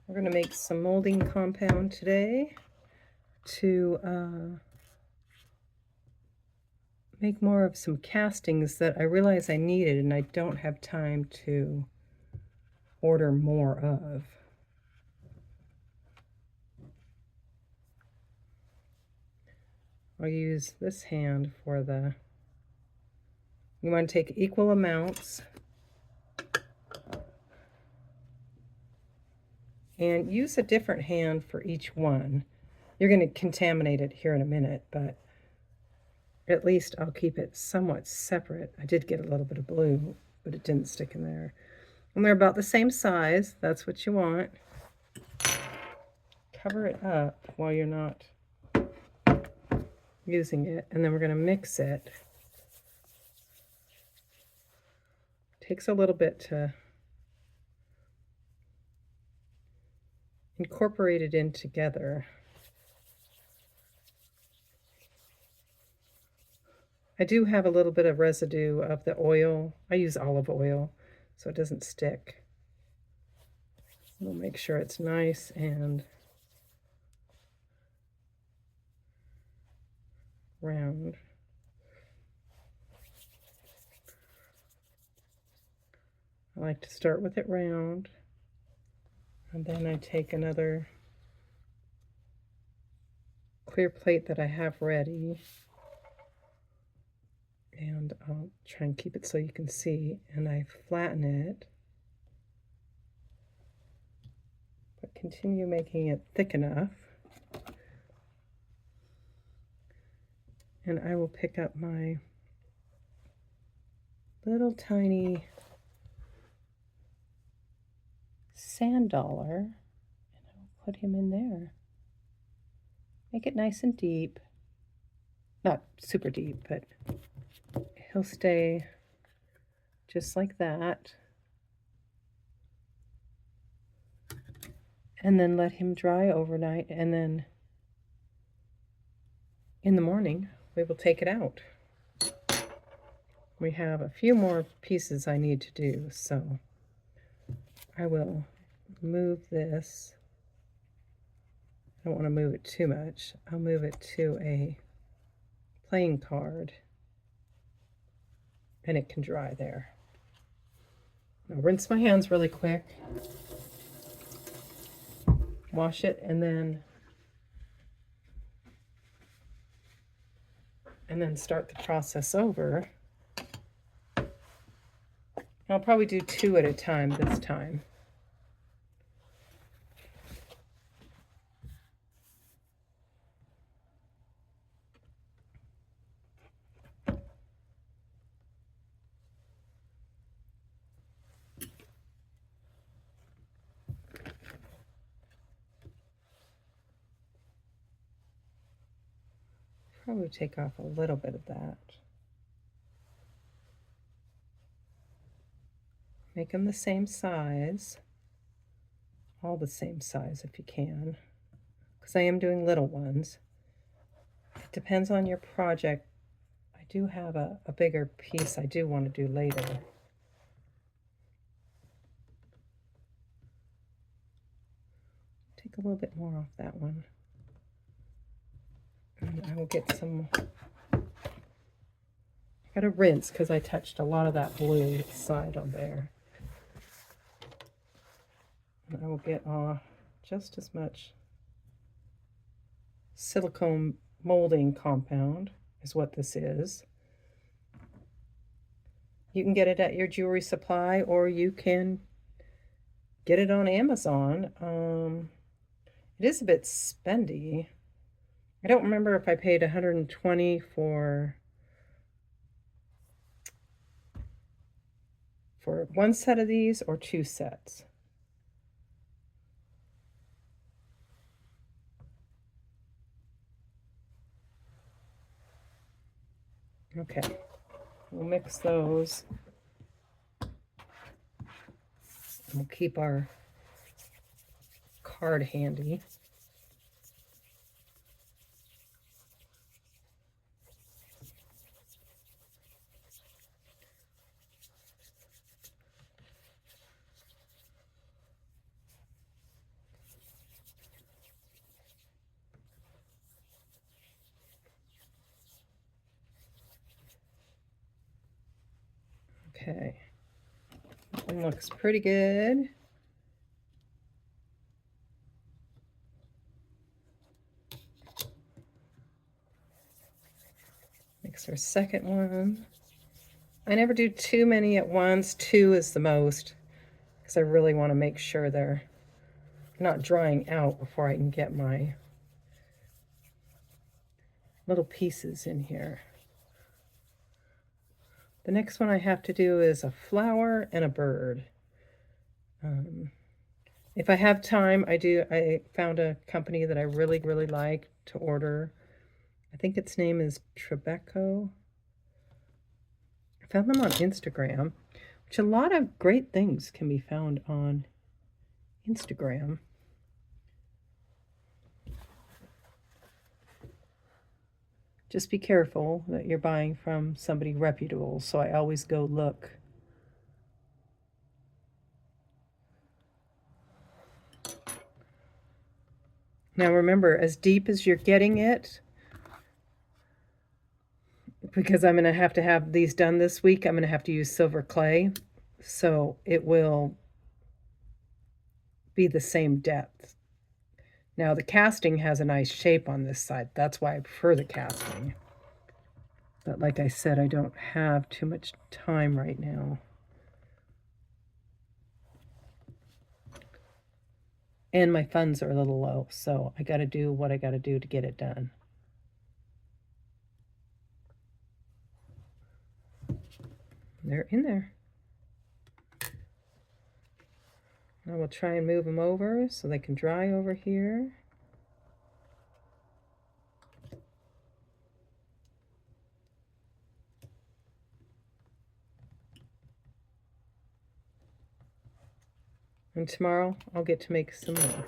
We're going to make some molding compound today to make more of some castings that I realize I needed and I don't have time to order more of. I'll use this hand for the, you want to take equal amounts and use a different hand for each one. You're going to contaminate it here in a minute, but at least I'll keep it somewhat separate. I did get a little bit of blue, but it didn't stick in there. And they're about the same size. That's what you want. Cover it up while you're not using it, and then we're going to mix it. Takes a little bit to incorporate it in together. I do have a little bit of residue of the oil. I use olive oil so it doesn't stick. We'll make sure it's nice and round. I like to start with it round, and then I take another clear plate that I have ready, and I'll try and keep it so you can see, and I flatten it, but continue making it thick enough. And I will pick up my little tiny sand dollar, and I will put him in there. Make it nice and deep. Not super deep, but he'll stay just like that. And then let him dry overnight, and then in the morning we will take it out. We have a few more pieces I need to do, so I will move this. I don't want to move it too much. I'll move it to a playing card, and it can dry there. I'll rinse my hands really quick, wash it, and then start the process over. I'll probably do 2 at a time this time. Probably take off a little bit of that. Make them the same size, all the same size if you can, because I am doing little ones. It depends on your project. I do have a bigger piece I do want to do later. Take a little bit more off that one. And I will get some, I gotta rinse because I touched a lot of that blue side on there. And I will get off just as much silicone molding compound is what this is. You can get it at your jewelry supply, or you can get it on Amazon. It is a bit spendy. I don't remember if I paid $120 for one set of these or 2 sets. Okay, we'll mix those. We'll keep our card handy. Okay. That one looks pretty good. Mix our second one. I never do too many at once. 2 is the most, because I really want to make sure they're not drying out before I can get my little pieces in here. The next one I have to do is a flower and a bird. If I have time, I found a company that I really, really like to order. I think its name is Tribeco. I found them on Instagram, which a lot of great things can be found on Instagram. Just be careful that you're buying from somebody reputable, so I always go look. Now remember, as deep as you're getting it, because I'm going to have these done this week, I'm going to have to use silver clay, so it will be the same depth. Now the casting has a nice shape on this side. That's why I prefer the casting. But like I said, I don't have too much time right now. And my funds are a little low, so I got to do what I got to do to get it done. They're in there. I will try and move them over so they can dry over here. And tomorrow I'll get to make some more.